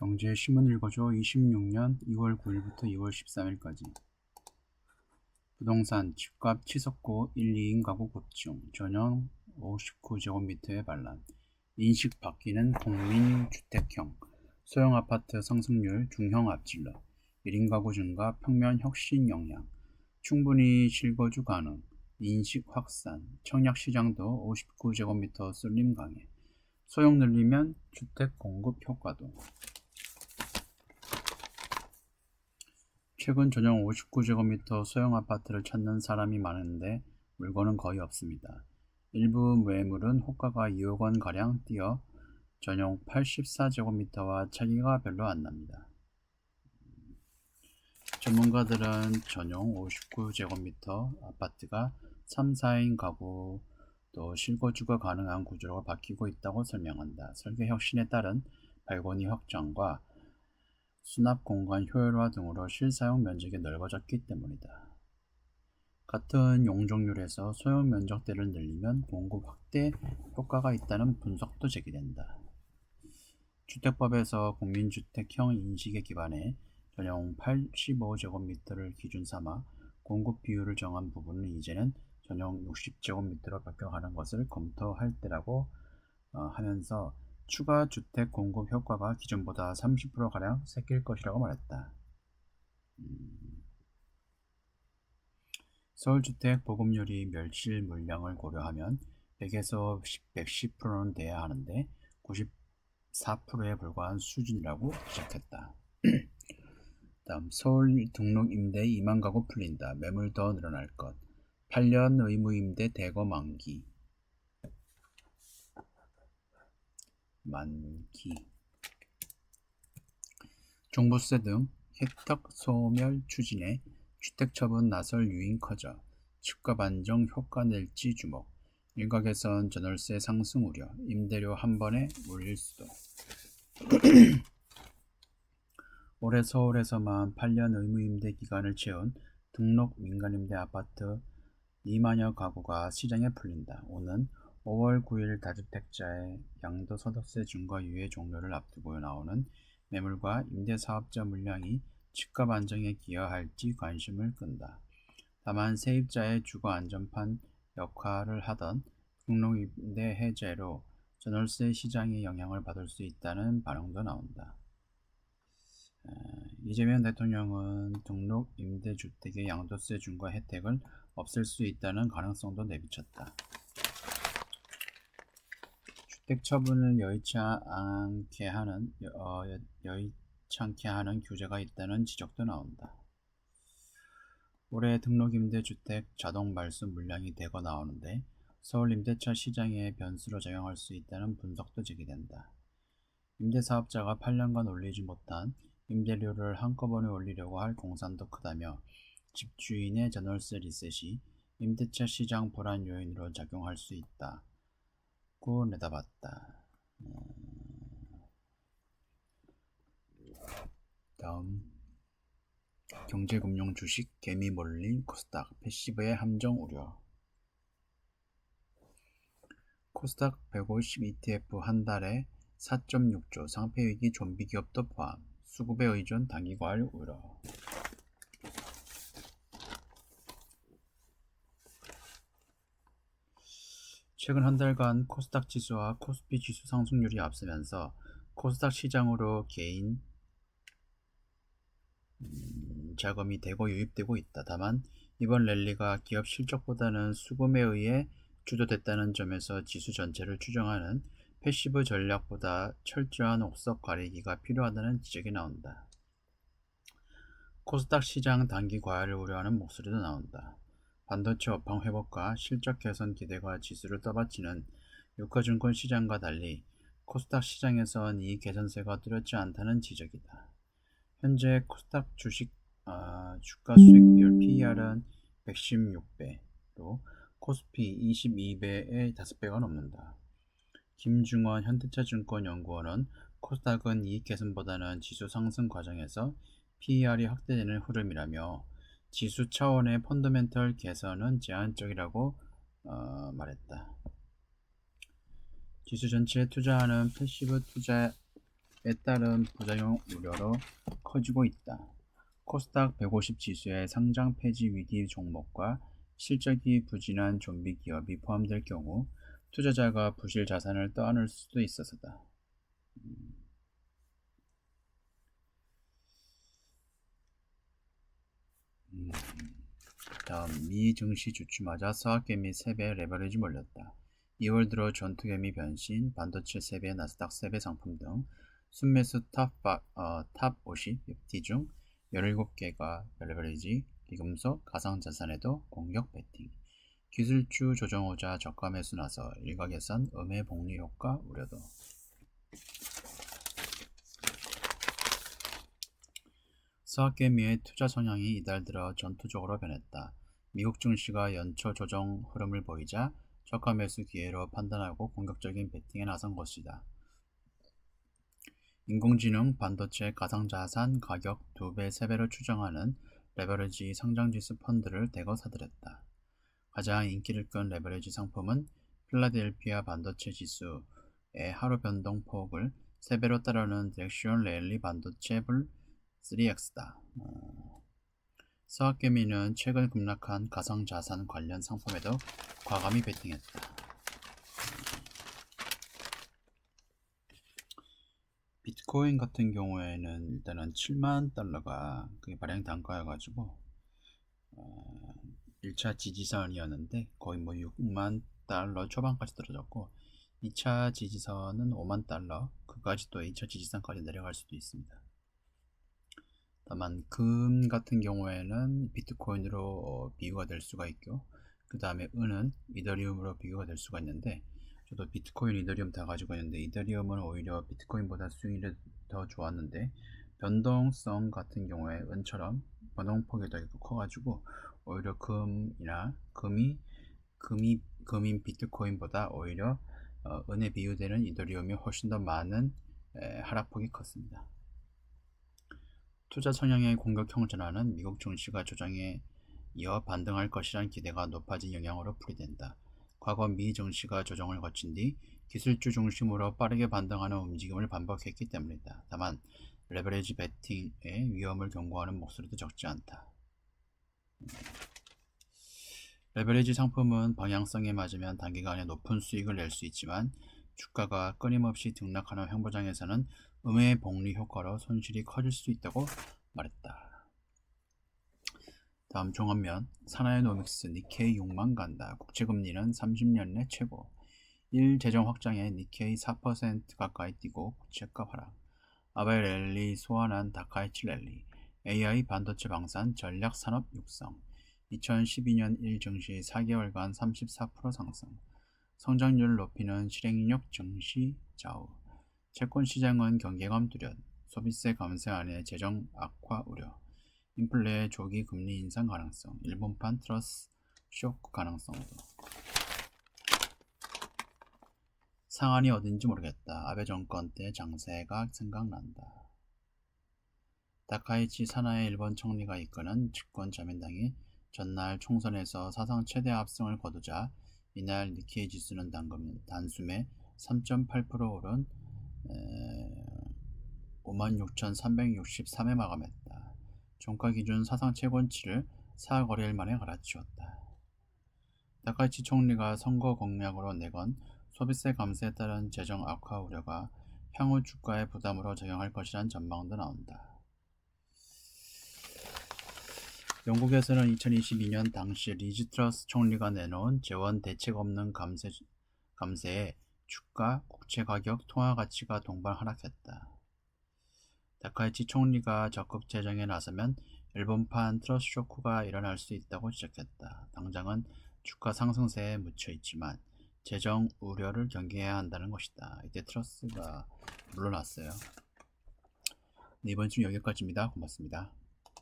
경제신문 읽어줘 26년 2월 9일부터 2월 13일까지 부동산 집값 치솟고 1, 2인 가구 급증 전용 59제곱미터의 반란 인식 바뀌는 국민주택형 소형 아파트 상승률 중형 앞질러 1인 가구 증가 평면 혁신 영향 충분히 실거주 가능 인식 확산 청약시장도 59제곱미터 쏠림 강해 소형 늘리면 주택 공급 효과도 최근 전용 59제곱미터 소형 아파트를 찾는 사람이 많은데 물건은 거의 없습니다. 일부 매물은 호가가 2억원가량 뛰어 전용 84제곱미터와 차이가 별로 안 납니다. 전문가들은 전용 59제곱미터 아파트가 3, 4인 가구 또 실거주가 가능한 구조로 바뀌고 있다고 설명한다. 설계 혁신에 따른 발코니 확장과 수납 공간 효율화 등으로 실사용 면적이 넓어졌기 때문이다. 같은 용적률에서 소형 면적대를 늘리면 공급 확대 효과가 있다는 분석도 제기된다. 주택법에서 국민주택형 인식에 기반해 전용 85제곱미터를 기준 삼아 공급 비율을 정한 부분은 이제는 전용 60제곱미터로 바뀌어가는 것을 검토할 때라고 하면서 추가 주택 공급 효과가 기존보다 30%가량 새길 것이라고 말했다. 서울주택 보급률이 멸실 물량을 고려하면 100에서 110%는 돼야 하는데 94%에 불과한 수준이라고 지적했다. 다음 서울 등록 임대 2만 가구 풀린다. 매물 더 늘어날 것. 8년 의무임대 대거 만기. 종부세 등 혜택 소멸 추진에 주택처분 나설 유인 커져 집값 안정 효과 낼지 주목. 일각에선 전월세 상승 우려, 임대료 한 번에 몰릴 수도. 올해 서울에서만 8년 의무임대 기간을 채운 등록 민간임대 아파트 2만여 가구가 시장에 풀린다. 오는 5월 9일 다주택자의 양도소득세 중과유예 종료를 앞두고 나오는 매물과 임대사업자 물량이 집값 안정에 기여할지 관심을 끈다. 다만 세입자의 주거 안전판 역할을 하던 등록임대 해제로 전월세 시장에 영향을 받을 수 있다는 반응도 나온다. 이재명 대통령은 등록 임대주택의 양도세 중과 혜택을 없앨 수 있다는 가능성도 내비쳤다. 주택 처분을 여의치 않게 하는 규제가 있다는 지적도 나온다. 올해 등록 임대주택 자동 말소 물량이 대거 나오는데 서울 임대차 시장에 변수로 작용할 수 있다는 분석도 제기된다. 임대사업자가 8년간 올리지 못한 임대료를 한꺼번에 올리려고 할 공산도 크다며 집주인의 전월세 리셋이 임대차 시장 불안 요인으로 작용할 수 있다고 내다봤다. 다음 경제금융 주식 개미 몰린 코스닥 패시브의 함정 우려. 코스닥 150 ETF 한 달에 4.6조 상폐위기 좀비 기업도 포함. 수급에 의존 단기 과열 우려. 최근 한 달간 코스닥 지수와 코스피 지수 상승률이 앞서면서 코스닥 시장으로 개인 자금이 대거 유입되고 있다. 다만 이번 랠리가 기업 실적보다는 수급에 의해 주도됐다는 점에서 지수 전체를 추정하는 패시브 전략보다 철저한 옥석 가리기가 필요하다는 지적이 나온다. 코스닥 시장 단기 과열을 우려하는 목소리도 나온다. 반도체 업황 회복과 실적 개선 기대가 지수를 떠받치는 유가증권 시장과 달리 코스닥 시장에선 이 개선세가 뚜렷지 않다는 지적이다. 현재 코스닥 주가 수익 비율 PER은 116배로 코스피 22배의 5배가 넘는다. 김중원 현대차증권연구원은 코스닥은 이익 개선보다는 지수 상승 과정에서 PER이 확대되는 흐름이라며 지수 차원의 펀더멘털 개선은 제한적이라고 말했다. 지수 전체에 투자하는 패시브 투자 따른 부작용 우려로 커지고 있다. 코스닥 150 지수의 상장 폐지 위기 종목과 실적이 부진한 좀비 기업이 포함될 경우 투자자가 부실 자산을 떠안을 수도 있어서다. 다음, 미 증시 주춤하자 서학개미 3배 레버리지 몰렸다. 2월 들어 전투개미 변신, 반도체 3배, 나스닥 3배 상품 등 순매수 탑 50 FT 중 17개가 레버리지, 기금속, 가상자산에도 공격 베팅. 기술주 조정호자 저가 매수 나서 일각에선 음해 복리 효과 우려도. 서학개미의 투자 성향이 이달 들어 전투적으로 변했다. 미국 증시가 연초 조정 흐름을 보이자 저가 매수 기회로 판단하고 공격적인 베팅에 나선 것이다. 인공지능, 반도체, 가상자산 가격 2배, 3배로 추정하는 레버리지 상장지수 펀드를 대거 사들였다. 가장 인기를 끈 레버리지 상품은 필라델피아 반도체 지수의 하루 변동 폭을 3배로 따르는 덱시온 레일리 반도체 불 3X다. 서학개미는 최근 급락한 가상자산 관련 상품에도 과감히 베팅했다. 비트코인 같은 경우에는 일단은 7만 달러가 그게 발행 단가여가지고 1차 지지선이었는데 거의 뭐 6만 달러 초반까지 떨어졌고 2차 지지선은 5만 달러 그까지 또 2차 지지선까지 내려갈 수도 있습니다. 다만 금 같은 경우에는 비트코인으로 비교가 될 수가 있고 그 다음에 은은 이더리움으로 비교가 될 수가 있는데 저도 비트코인, 이더리움 다 가지고 있는데 이더리움은 오히려 비트코인보다 수익률이 더 좋았는데 변동성 같은 경우에 은처럼 변동폭이 더 커가지고 오히려 금인 비트코인보다 오히려 은에 비유되는 이더리움이 훨씬 더 많은 하락폭이 컸습니다. 투자 성향의 공격형 전환은 미국 증시가 조정에 이어 반등할 것이란 기대가 높아진 영향으로 풀이된다. 과거 미 증시가 조정을 거친 뒤 기술주 중심으로 빠르게 반등하는 움직임을 반복했기 때문이다. 다만 레버리지 베팅의 위험을 경고하는 목소리도 적지 않다. 레버리지 상품은 방향성에 맞으면 단기간에 높은 수익을 낼 수 있지만 주가가 끊임없이 등락하는 횡보장에서는 음해 복리 효과로 손실이 커질 수 있다고 말했다. 다음 종합면 사나이노믹스 니케이 6만 간다. 국채금리는 30년 내 최고. 1 재정 확장에 니케이 4% 가까이 뛰고 국채가 하락. 아베 랠리 소환한 다카이치 랠리. AI 반도체 방산 전략 산업 육성. 2012년 1 증시 4개월간 34% 상승. 성장률 높이는 실행력 증시 좌우. 채권 시장은 경계감 뚜렷. 소비세 감세안의 재정 악화 우려. 인플레의 조기 금리 인상 가능성. 일본판 트러스 쇼크 가능성으로. 상한이 어딘지 모르겠다. 아베 정권 때 장세가 생각난다. 다카이치 사나이 일본 총리가 이끄는 집권 자민당이 전날 총선에서 사상 최대 압승을 거두자 이날 니케이 지수는 단숨에 3.8% 오른 56,363에 마감했다. 종가 기준 사상 최고치를 4거래일 만에 갈아치웠다. 다카이치 총리가 선거 공약으로 내건 소비세 감세에 따른 재정 악화 우려가 향후 주가의 부담으로 작용할 것이란 전망도 나온다. 영국에서는 2022년 당시 리즈 트러스 총리가 내놓은 재원 대책 없는 감세에 주가, 국채 가격, 통화 가치가 동반 하락했다. 다카이치 총리가 적극 재정에 나서면 일본판 트러스 쇼크가 일어날 수 있다고 지적했다. 당장은 주가 상승세에 묻혀 있지만 재정 우려를 경계해야 한다는 것이다. 이때 트러스가 물러났어요. 네, 이번 주 여기까지입니다. 고맙습니다.